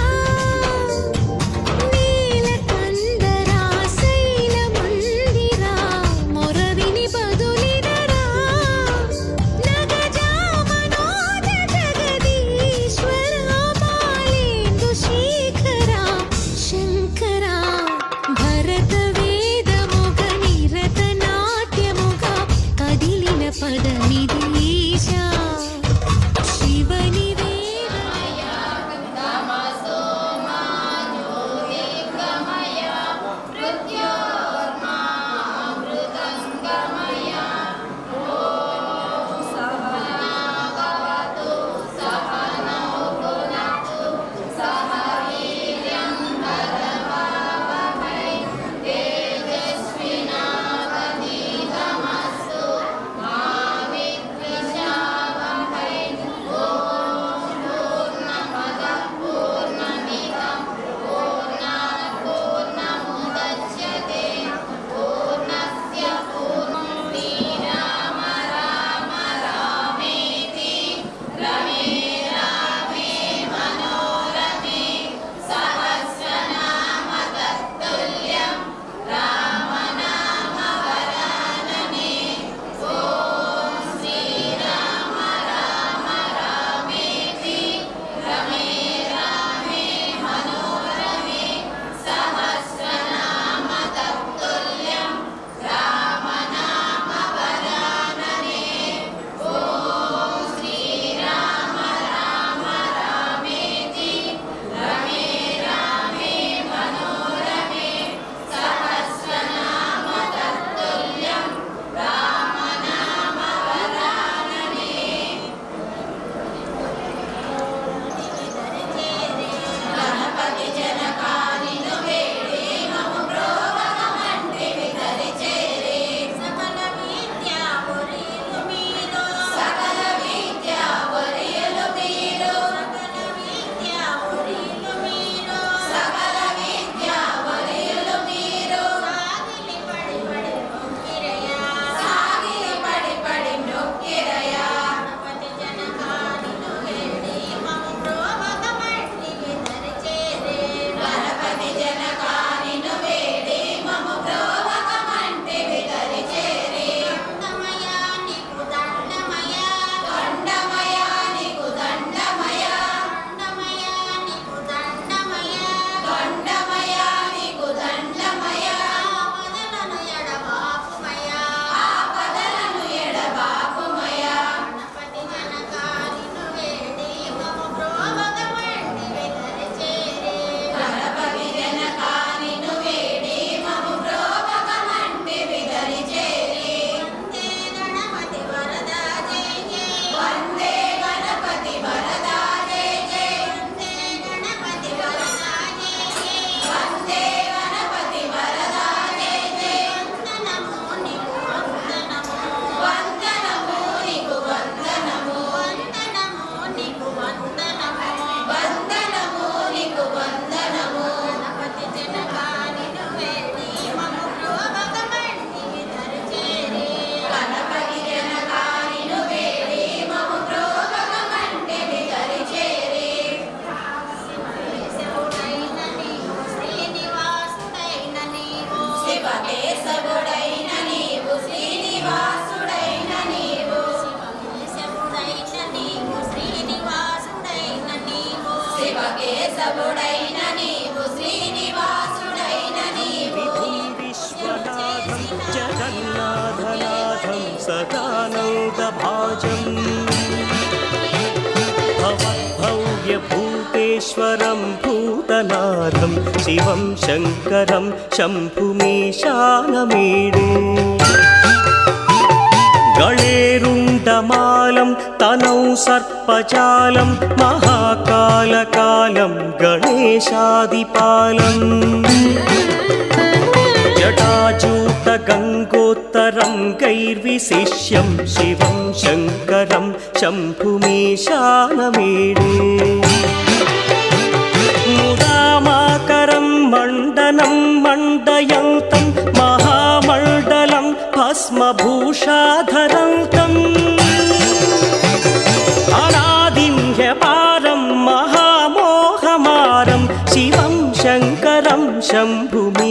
[SPEAKER 3] నీలకందరా శైలమందిరా మొరవిని బదులినరా నగజామనోజ జగదీశ్వరా మాలేందు శేఖరా శంకరా భరత వేదముగ నిరతనాట్యముగ కదిలిన పదమిదీశా శివని
[SPEAKER 9] కేశవుడైన నీవు శ్రీనివాసుడైన నీవు
[SPEAKER 4] విశ్వనాథం జగన్నాథనాథం సదానందభాజం
[SPEAKER 2] महेश्वरं भूतनाथं शिवं शङ्करं शम्भुमीशानमीडे गणेरुण्डमालं तनौ सर्पजालं महाकालकालं गणेशादिपालम् जटाजूटगङ्गोत्तरं गैर्विशिष्यं शिवं शङ्करं शम्भुमीशानमीडे मुदामाकरं मण्डनं मण्डयन्तं महामण्डलं भस्मभूषाधरन्तम् अनादिं ह्यपारं महामोहमारं शिवं शङ्करं शम्भुमीशानमीडे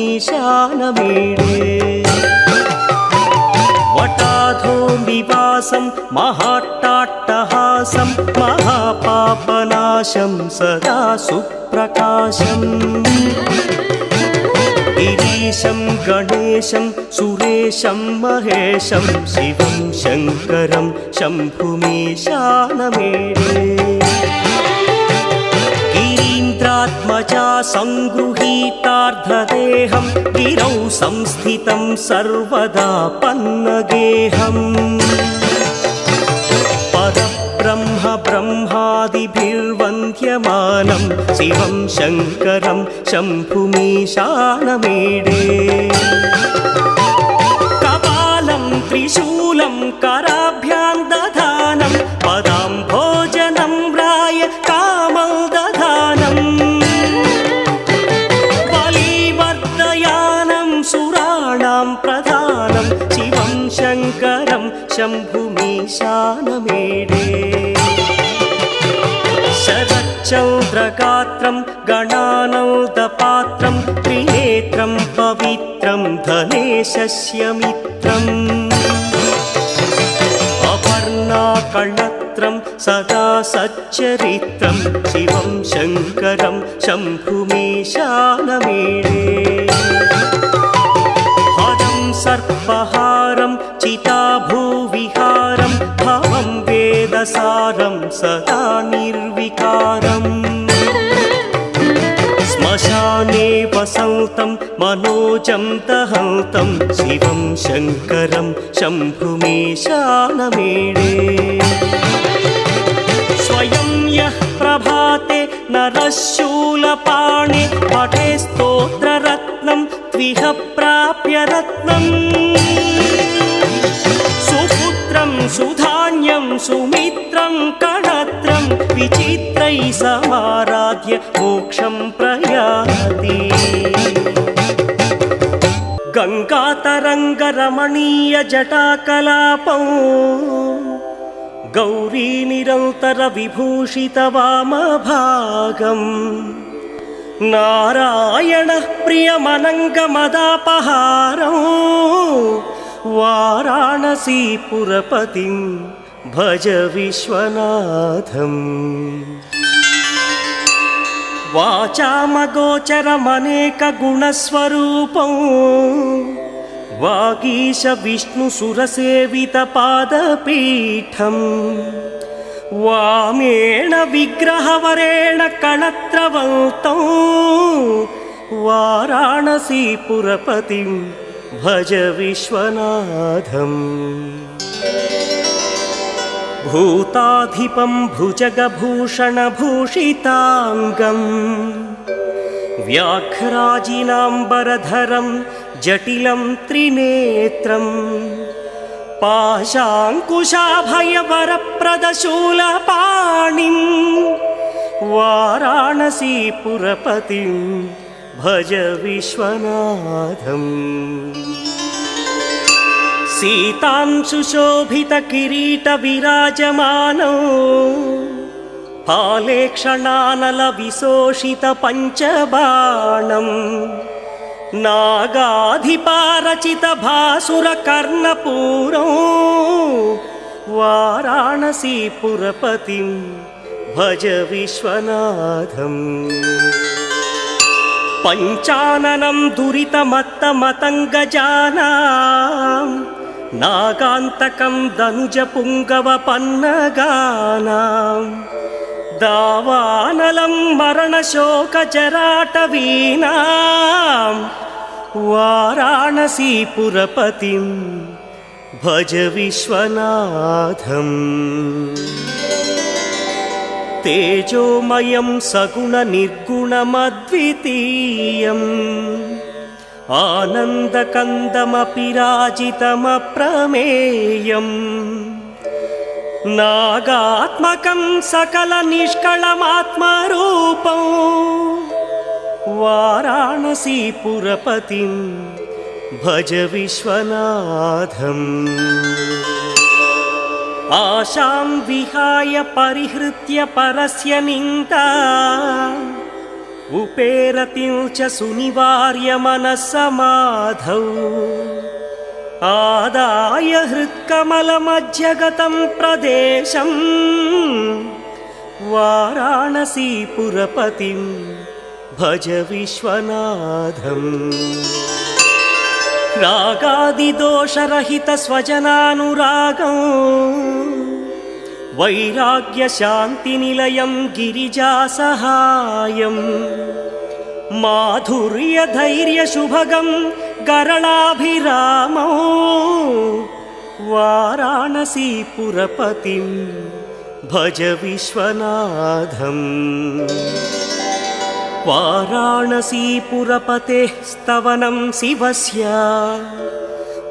[SPEAKER 2] वटाधो निवासं महाट्टाट्टहासं महापापनाशं सदा सुप्रकाशम् गिरीशं गणेशं सुरेशं महेशं शिवं शङ्करं शम्भुमीशानमीडे गिरीन्द्रात्मजा सङ्गृहीतार्धदेहं गिरौ संस्थितं सर्वदा पन्नगेहम् परब्रह्म ब्रह्मादिभिर्वन्द्यमानं शिवं शङ्करं शम्भुमीशानमीडे कपालं त्रिशूलं कराभ्यां दधानं पदाम्भोजनं राय कामं दधानम् बलिवर्धयानं सुराणां प्रधानं शिवं शङ्करं शम्भुमीशानमीडे शरच्चन्द्रगात्रं गणानन्दपात्रं त्रिनेत्रं पवित्रं धनेशस्य मित्रम् अपर्णाकळत्रं सदा सच्चरित्रं शिवं शङ्करं शम्भुमीशानमीडे हरं सर्पहारं चिताभूविहारं भवं वेदसारं सदा निर्विकारम् श्मशाने वसन्तं मनोजं दहन्तं शिवं शङ्करं शम्भुमीशानमीडे स्वयं यः प्रभाते नरः शूलपाणे पठे स्तोत्ररत्नं त्विह प्राप्य रत्नम् सुपुत्रं सुधान्यं सुमित्रं कणत्रं विचित्रैः समाराध्य मोक्षं प्रयाति गङ्गातरङ्गरमणीय जटाकलापं गौरी निरन्तर विभूषितवामभागम् नारायणः प्रियमनङ्गमदापहारम् वाराणसीपुरपतिं भज विश्वनाथम् वाचामगोचरमनेकगुणस्वरूपं वागीश विष्णुसुरसेवितपादपीठम् वामेण विग्रहवरेण कणत्रवन्तं वाराणसीपुरपतिं भज विश्वनाथम् भूताधिपं भुजगभूषणभूषिताङ्गम् व्याघ्राजिनाम्बरधरं जटिलं त्रिनेत्रम् पाशाङ्कुशाभयवरप्रदशूलपाणिं वाराणसीपुरपतिं भज विश्वनाथम् सीतांशुशोभितकिरीटविराजमानौ फालेक्षणानलविशोषितपञ्चबाणम् नागाधिपारचितभासुरकर्णपूरो वाराणसीपुरपतिं भज विश्वनाथम् पञ्चाननं दुरितमत्तमतङ्गजानां नागान्तकं दनुजपुङ्गवपन्नगानां दावानलं मरणशोकजराटवीनां वाराणसीपुरपतिं भज विश्वनाथम् तेजोमयं सगुणनिर्गुणमद्वितीयम् आनन्दकन्दमपि राजितमप्रमेयम् नागात्मकं सकलनिष्कळमात्मरूपं वाराणसीपुरपतिं भज विश्वनाथम् आशां विहाय परिहृत्य परस्य निन्दा उपेरतिं च सुनिवार्य मनस्समाधौ आदाय हृत्कमलमध्यगतं प्रदेशं वाराणसीपुरपतिं भज विश्वनाथम् रागादिदोषरहितस्वजनानुरागं वैराग्यशान्तिनिलयं गिरिजासहायं माधुर्यधैर्यशुभगं गरलाभिरामौ वाराणसीपुरपतिं भज विश्वनाथम् वाराणसीपुरपतेः स्तवनं शिवस्य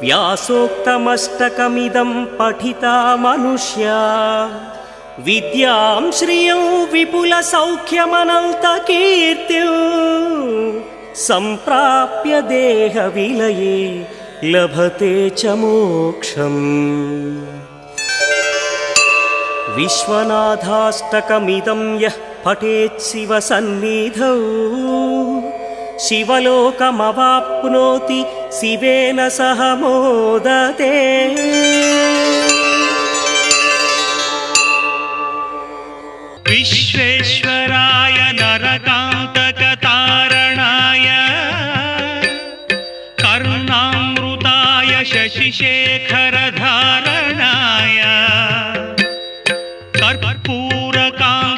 [SPEAKER 2] व्यासोक्तमष्टकमिदं पठिता मनुष्या विद्यां श्रियं विपुलसौख्यमनन्तकीर्तिं सम्प्राप्य देहविलये लभते च मोक्षम् विश्वनाथाष्टकमिदं यः पठेत् शिवसन्निधौ शिवलोकमवाप्नोति शिवेन सह मोदते
[SPEAKER 4] विश्वेश्वराय नरकान्तकतारणाय कर्णामृताय शशिशेखरधारणाय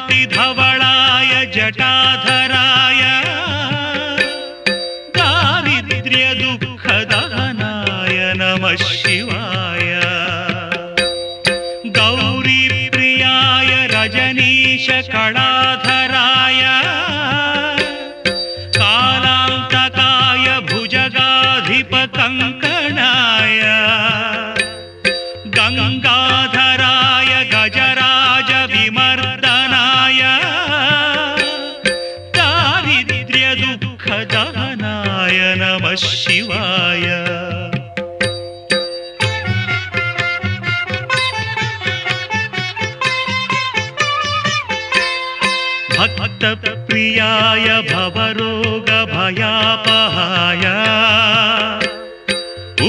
[SPEAKER 4] कर्पूरकान्तिधवलाय जटाधराय दारिद्र्यदुःखदहनाय नमः शिवाय गौरीप्रियाय रजनीशकलाधराय कालान्तकाय भुजगाधिपकङ्कणाय गङ्गाधराय गजराजविमर्दनाय दारिद्र्यदुःखदहनाय नमः शिवाय भक्तप्रियाय भवरोगभयापहाय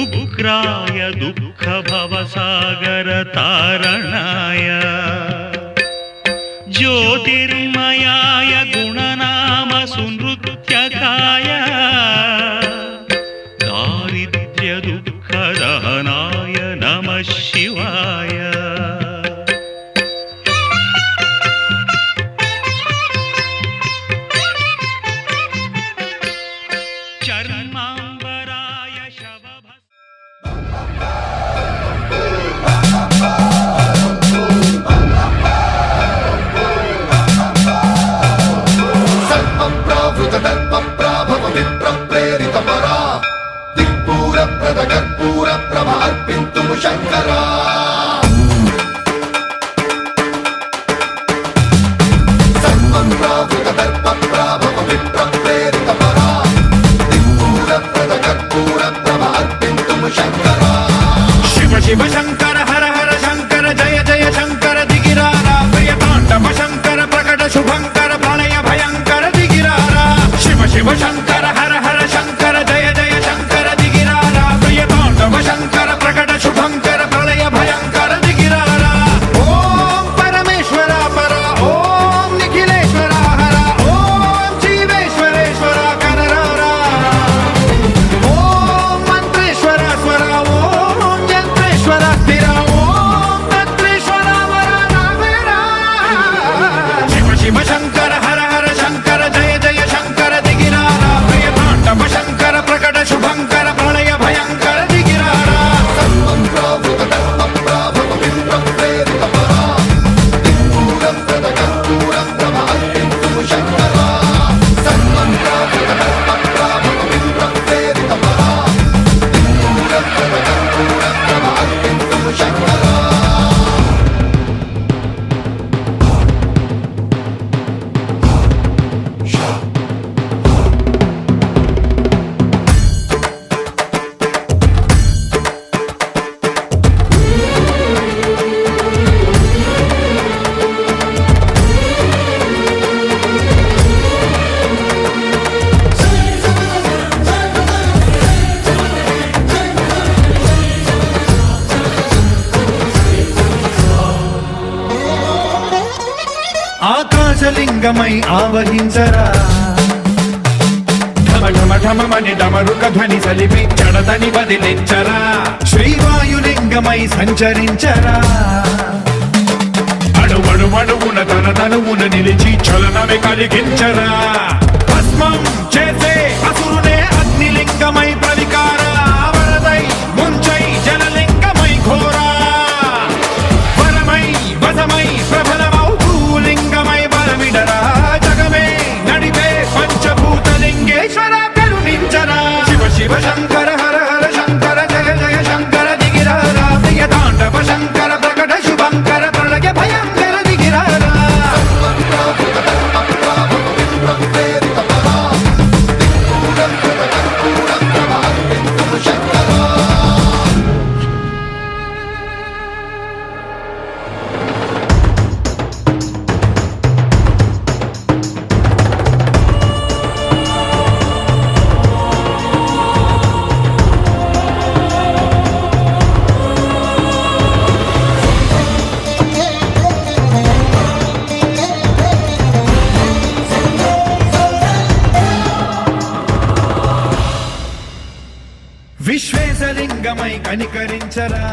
[SPEAKER 4] उग्राय दुःखभवसागरतारणाय ज्योतिर्मयाय गुणनामसुनृत्यकाय दारिद्र्यदुःखदहनाय नमः शिवाय चर्माम्बराय
[SPEAKER 1] विप्रप्रेरितपरा दिक्पूरप्रदकर्पूरप्रभ अर्पिन्तुं शङ्करा విశ్వేశలింగమై ఆవహించరా ఢమఢమఢమని డమరుక ధ్వని సలిపి జడదని వదిలించరా శ్రీవాయులింగమై సంచరించరా అడువడువడువున తన తనువున నిలిచి చలనమే కలిగించరా భస్మం చేసే అసురునే అగ్నిలింగమై ప్రవికార వరదై ముంచై జలలింగమై ఘోరా వరమై వసమై ప్రబలమౌ భూలింగమై బలమిడరా జగమే నడిపే పంచభూతలింగేశ్వర కరుణించరా శివ శివ శంకర హర హర శంకర జయ జయ శంకర దిగిరారా ప్రియ తాండవ శంకర ప్రకట శుభంకర ప్రళయ భయంకర దిగిరారా విశ్వేశలింగమై కనికరించరా